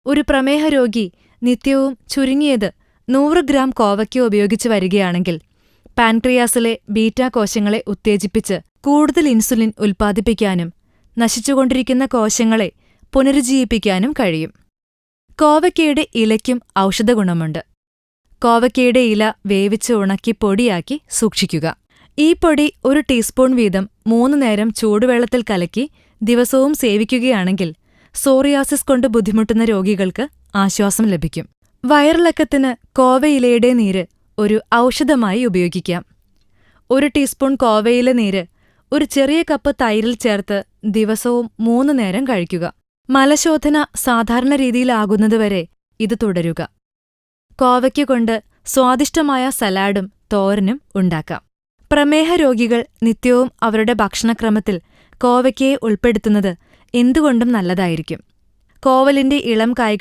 ഒരു പ്രമേഹ രോഗി നിത്യവും ചുരുങ്ങിയത് 100 ഗ്രാം കോവയ്ക്ക ഉപയോഗിച്ചു വരികയാണെങ്കിൽ പാൻക്രിയാസിലെ ബീറ്റാ കോശങ്ങളെ ഉത്തേജിപ്പിച്ച് കൂടുതൽ ഇൻസുലിൻ ഉൽപ്പാദിപ്പിക്കാനും നശിച്ചുകൊണ്ടിരിക്കുന്ന കോശങ്ങളെ പുനരുജ്ജീവിപ്പിക്കാനും കഴിയും. കോവയ്ക്കയുടെ ഇലയ്ക്കും ഔഷധഗുണമുണ്ട്. കോവയ്ക്കയുടെ ഇല വേവിച്ച് ഉണക്കി പൊടിയാക്കി സൂക്ഷിക്കുക. ഈ പൊടി 1 ടീസ്പൂൺ വീതം 3 നേരം ചൂടുവെള്ളത്തിൽ കലക്കി ദിവസവും സേവിക്കുകയാണെങ്കിൽ സോറിയാസിസ് കൊണ്ട് ബുദ്ധിമുട്ടുന്ന രോഗികൾക്ക് ആശ്വാസം ലഭിക്കും. വയറിളക്കത്തിന് കോവയിലയുടെ നീര് ഒരു ഔഷധമായി ഉപയോഗിക്കാം. 1 ടീസ്പൂൺ കോവയില നീര് ഒരു ചെറിയ കപ്പ് തൈരിൽ ചേർത്ത് ദിവസവും 3 നേരം കഴിക്കുക. മലശോധന സാധാരണ രീതിയിലാകുന്നതുവരെ ഇത് തുടരുക. കോവയ്ക്ക കൊണ്ട് സ്വാദിഷ്ടമായ സലാഡും തോരനും ഉണ്ടാക്കാം. പ്രമേഹ രോഗികൾ നിത്യവും അവരുടെ ഭക്ഷണക്രമത്തിൽ കോവയ്ക്കയെ ഉൾപ്പെടുത്തുന്നത് എന്തുകൊണ്ടും നല്ലതായിരിക്കും. കോവലിന്റെ ഇളം കായ്കൾ